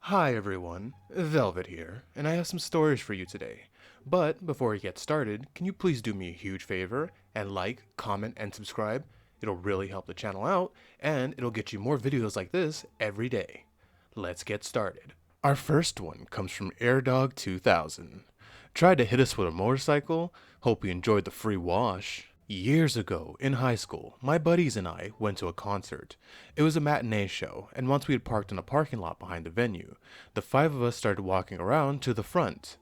Hi everyone, Velvet here, and I have some stories for you today. But before we get started, can you please do me a huge favor and like, comment, and subscribe? It'll really help the channel out, and it'll get you more videos like this every day. Let's get started. Our first one comes from AirDog2000. Tried to hit us with a motorcycle, hope you enjoyed the free wash. Years ago, in high school, my buddies and I went to a concert. It was a matinee show, and once we had parked in a parking lot behind the venue, the five of us started walking around to the front.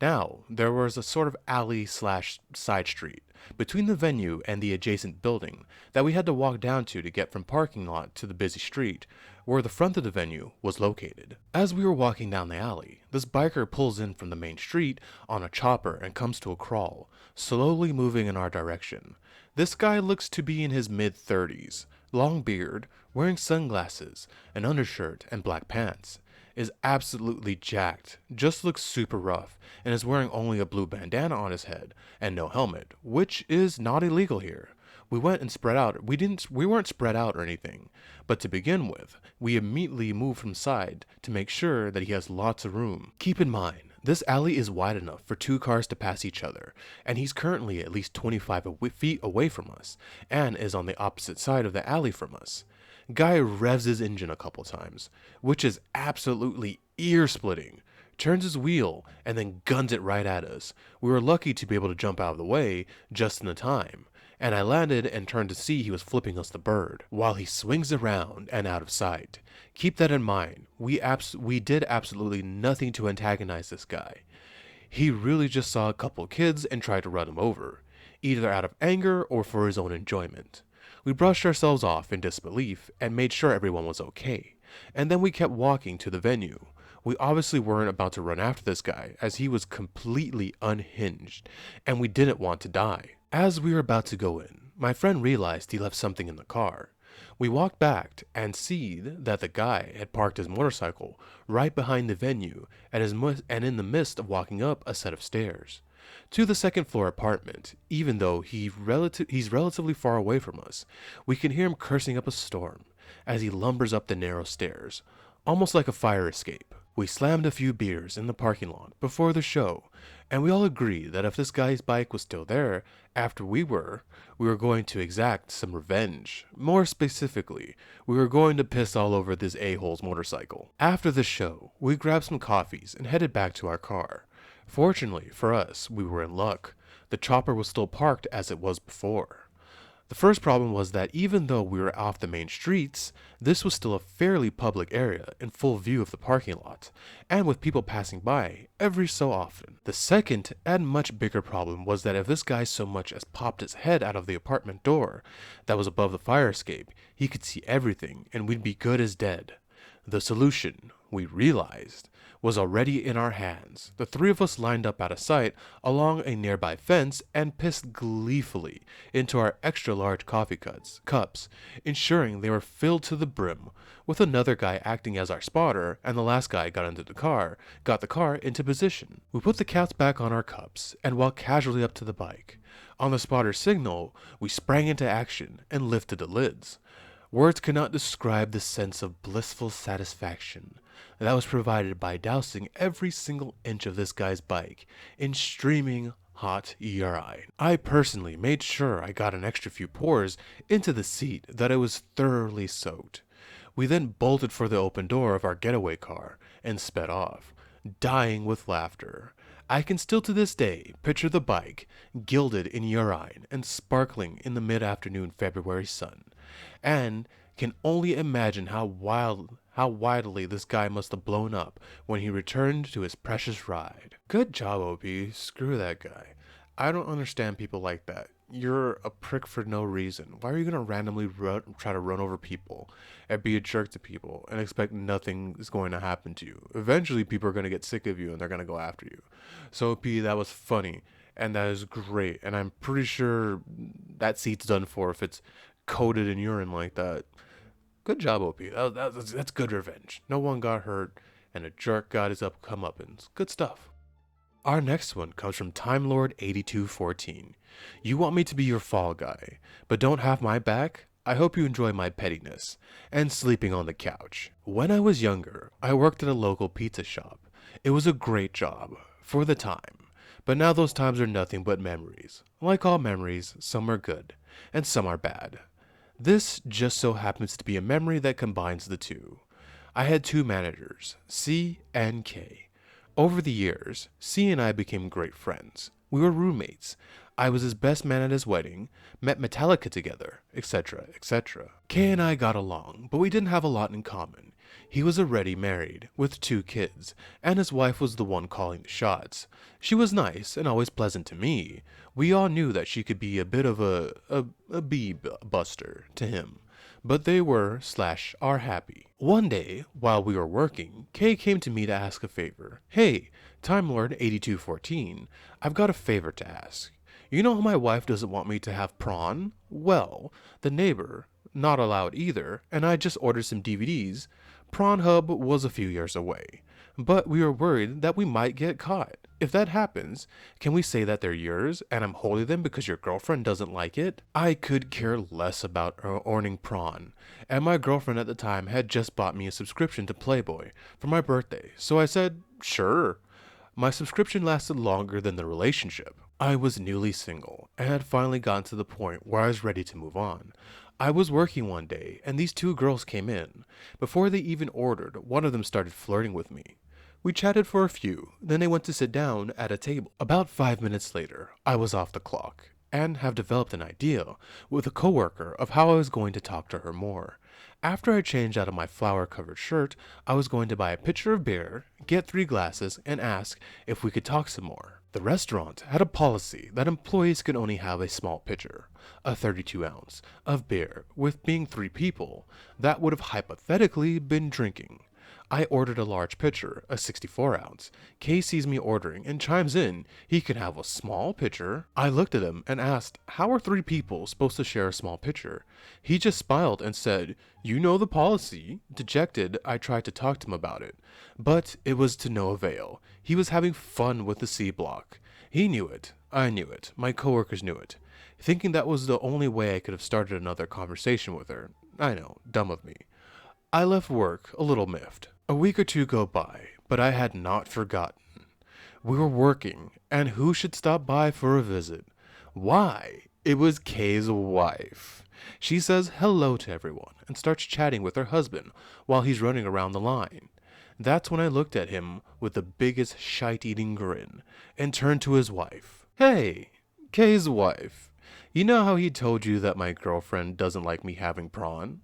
Now, there was a sort of alley slash side street between the venue and the adjacent building that we had to walk down to get from parking lot to the busy street where the front of the venue was located. As we were walking down the alley, this biker pulls in from the main street on a chopper and comes to a crawl, slowly moving in our direction. This guy looks to be in his mid-30s, long beard, wearing sunglasses, an undershirt, and black pants. Is absolutely jacked, just looks super rough, and is wearing only a blue bandana on his head and no helmet, which is not illegal here. We went and spread out. We weren't spread out or anything, but to begin with, we immediately moved from side to make sure that he has lots of room. Keep in mind, this alley is wide enough for two cars to pass each other, and he's currently at least 25 feet away from us, and is on the opposite side of the alley from us. Guy revs his engine a couple times, which is absolutely ear-splitting, turns his wheel, and then guns it right at us. We were lucky to be able to jump out of the way just in the time, and I landed and turned to see he was flipping us the bird, while he swings around and out of sight. Keep that in mind, we did absolutely nothing to antagonize this guy. He really just saw a couple kids and tried to run him over, either out of anger or for his own enjoyment. We brushed ourselves off in disbelief and made sure everyone was okay, and then we kept walking to the venue. We obviously weren't about to run after this guy, as he was completely unhinged, and we didn't want to die. As we were about to go in, my friend realized he left something in the car. We walked back and see that the guy had parked his motorcycle right behind the venue and in the midst of walking up a set of stairs to the second floor apartment. Even though he's relatively far away from us, we can hear him cursing up a storm as he lumbers up the narrow stairs, almost like a fire escape. We slammed a few beers in the parking lot before the show, and we all agreed that if this guy's bike was still there after we were going to exact some revenge. More specifically, we were going to piss all over this a-hole's motorcycle. After the show, we grabbed some coffees and headed back to our car. Fortunately for us, we were in luck. The chopper was still parked as it was before. The first problem was that even though we were off the main streets, this was still a fairly public area in full view of the parking lot, and with people passing by every so often. The second and much bigger problem was that if this guy so much as popped his head out of the apartment door that was above the fire escape, he could see everything and we'd be good as dead. The solution, we realized, was already in our hands. The three of us lined up out of sight along a nearby fence and pissed gleefully into our extra large coffee cups, ensuring they were filled to the brim, with another guy acting as our spotter, and the last guy got the car into position. We put the caps back on our cups and walked casually up to the bike. On the spotter's signal, we sprang into action and lifted the lids. Words cannot describe the sense of blissful satisfaction that was provided by dousing every single inch of this guy's bike in streaming hot urine. I personally made sure I got an extra few pours into the seat that it was thoroughly soaked. We then bolted for the open door of our getaway car and sped off, dying with laughter. I can still to this day picture the bike gilded in urine and sparkling in the mid-afternoon February sun, and can only imagine how widely this guy must have blown up when he returned to his precious ride. Good job, OP. Screw that guy. I don't understand people like that. You're a prick for no reason. Why are you gonna randomly try to run over people and be a jerk to people and expect nothing is going to happen to you? Eventually, people are gonna get sick of you and they're gonna go after you. So, OP, that was funny and that is great. And I'm pretty sure that seat's done for if it's coated in urine like that. Good job, OP. That's good revenge. No one got hurt, and a jerk got his comeuppance. Good stuff. Our next one comes from TimeLord8214. You want me to be your fall guy, but don't have my back? I hope you enjoy my pettiness and sleeping on the couch. When I was younger, I worked at a local pizza shop. It was a great job for the time, but now those times are nothing but memories. Like all memories, some are good and some are bad. This just so happens to be a memory that combines the two. I had two managers, C and K. Over the years, C and I became great friends. We were roommates. I was his best man at his wedding, met Metallica together, etc., etc. K and I got along, but we didn't have a lot in common. He was already married, with 2 kids, and his wife was the one calling the shots. She was nice and always pleasant to me. We all knew that she could be a bit of a bee-buster to him, but they were/are happy. One day, while we were working, Kay came to me to ask a favor. Hey, Time Lord 8214, I've got a favor to ask. You know how my wife doesn't want me to have prawn? Well, the neighbor, not allowed either, and I just ordered some DVDs. Prawn Hub was a few years away, but we were worried that we might get caught. If that happens, can we say that they're yours and I'm holding them because your girlfriend doesn't like it? I could care less about owning prawn, and my girlfriend at the time had just bought me a subscription to Playboy for my birthday, so I said, sure. My subscription lasted longer than the relationship. I was newly single and had finally gotten to the point where I was ready to move on. I was working one day and these 2 girls came in. Before they even ordered, one of them started flirting with me. We chatted for a few, then they went to sit down at a table. About 5 minutes later, I was off the clock and have developed an idea with a coworker of how I was going to talk to her more. After I changed out of my flower-covered shirt, I was going to buy a pitcher of beer, get 3 glasses, and ask if we could talk some more. The restaurant had a policy that employees could only have a small pitcher, a 32-ounce, of beer, with being 3 people that would have hypothetically been drinking. I ordered a large pitcher, a 64-ounce. Kay sees me ordering and chimes in he can have a small pitcher. I looked at him and asked, how are 3 people supposed to share a small pitcher? He just smiled and said, you know the policy. Dejected, I tried to talk to him about it, but it was to no avail. He was having fun with the C block. He knew it. I knew it. My coworkers knew it. Thinking that was the only way I could have started another conversation with her. I know, dumb of me. I left work a little miffed. A week or 2 go by, but I had not forgotten. We were working, and who should stop by for a visit? Why, it was Kay's wife. She says hello to everyone and starts chatting with her husband while he's running around the line. That's when I looked at him with the biggest shite-eating grin and turned to his wife. Hey, Kay's wife. You know how he told you that my girlfriend doesn't like me having prawn?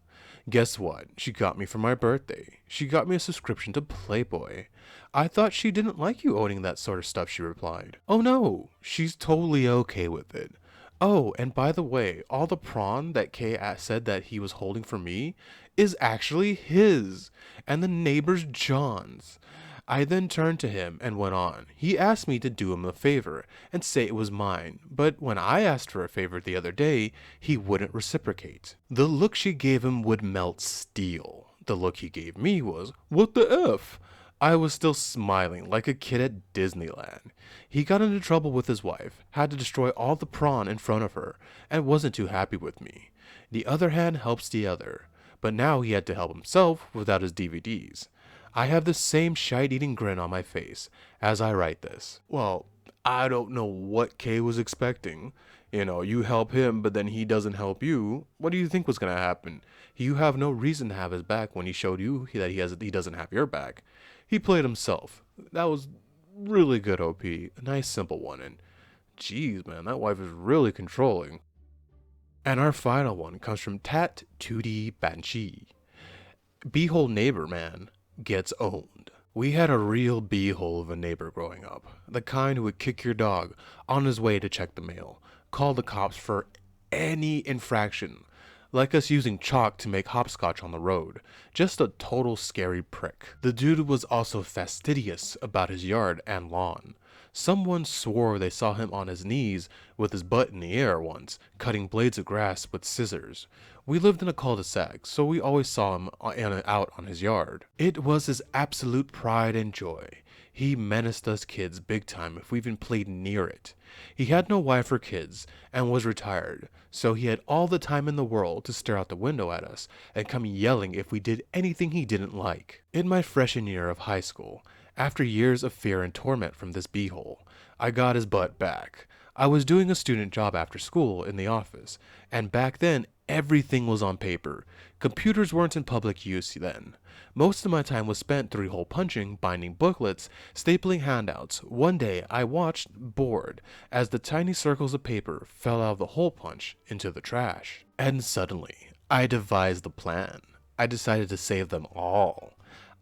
Guess what? She got me for my birthday. She got me a subscription to Playboy. I thought she didn't like you owning that sort of stuff, she replied. Oh no, she's totally okay with it. Oh, and by the way, all the prawn that Kay said that he was holding for me is actually his, and the neighbor's John's. I then turned to him and went on. He asked me to do him a favor and say it was mine, but when I asked for a favor the other day, he wouldn't reciprocate. The look she gave him would melt steel. The look he gave me was, what the F? I was still smiling like a kid at Disneyland. He got into trouble with his wife, had to destroy all the prawn in front of her, and wasn't too happy with me. The other hand helps the other, but now he had to help himself without his DVDs. I have the same shite-eating grin on my face as I write this. Well, I don't know what Kay was expecting. You know, you help him, but then he doesn't help you. What do you think was going to happen? You have no reason to have his back when he showed you that he doesn't have your back. He played himself. That was really good, OP. A nice, simple one. And, geez, man, that wife is really controlling. And our final one comes from Tat 2D Banshee. Beehole neighbor, man, gets owned. We had a real beehole of a neighbor growing up. The kind who would kick your dog on his way to check the mail, call the cops for any infraction, like us using chalk to make hopscotch on the road. Just a total scary prick. The dude was also fastidious about his yard and lawn. Someone swore they saw him on his knees with his butt in the air once, cutting blades of grass with scissors. We lived in a cul-de-sac, so we always saw him out on his yard. It was his absolute pride and joy. He menaced us kids big time if we even played near it. He had no wife or kids, and was retired, so he had all the time in the world to stare out the window at us and come yelling if we did anything he didn't like. In my freshman year of high school, after years of fear and torment from this beehole, I got his butt back. I was doing a student job after school in the office, and back then everything was on paper. Computers weren't in public use then. Most of my time was spent three-hole punching, binding booklets, stapling handouts. One day I watched, bored, as the tiny circles of paper fell out of the hole punch into the trash. And suddenly, I devised the plan. I decided to save them all.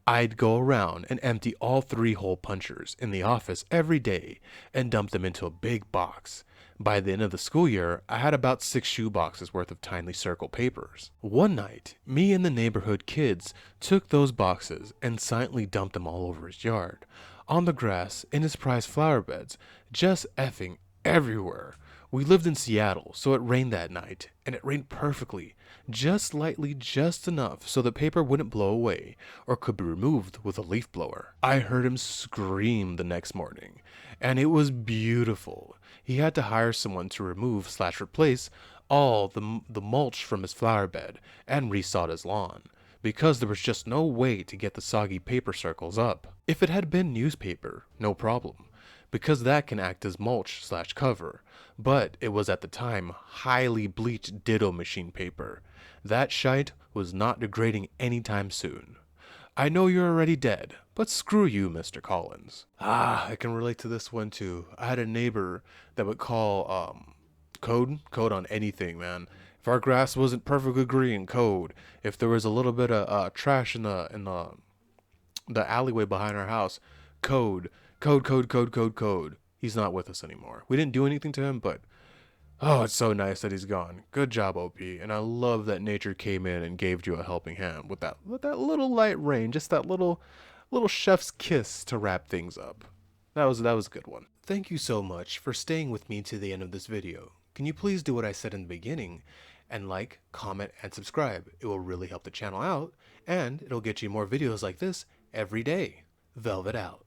I'd go around and empty all three-hole punchers in the office every day and dump them into a big box. By the end of the school year, I had about 6 shoeboxes worth of tiny circle papers. One night, me and the neighborhood kids took those boxes and silently dumped them all over his yard, on the grass, in his prized flower beds, just effing everywhere. We lived in Seattle, so it rained that night, and it rained perfectly, just lightly, just enough so the paper wouldn't blow away or could be removed with a leaf blower. I heard him scream the next morning, and it was beautiful. He had to hire someone to remove/replace all the mulch from his flower bed and resod his lawn, because there was just no way to get the soggy paper circles up. If it had been newspaper, no problem, because that can act as mulch/cover, but it was at the time highly bleached ditto machine paper. That shite was not degrading anytime soon. I know you're already dead, but screw you, Mr. Collins. I can relate to this one too. I had a neighbor that would call code on anything, man. If our grass wasn't perfectly green, code. If there was a little bit of trash in the alleyway behind our house, code. Code. He's not with us anymore. We didn't do anything to him, but oh, it's so nice that he's gone. Good job, OP. And I love that nature came in and gave you a helping hand with that little light rain, just that little chef's kiss to wrap things up. That was a good one. Thank you so much for staying with me to the end of this video. Can you please do what I said in the beginning and like, comment, and subscribe? It will really help the channel out, and it'll get you more videos like this every day. Velvet out.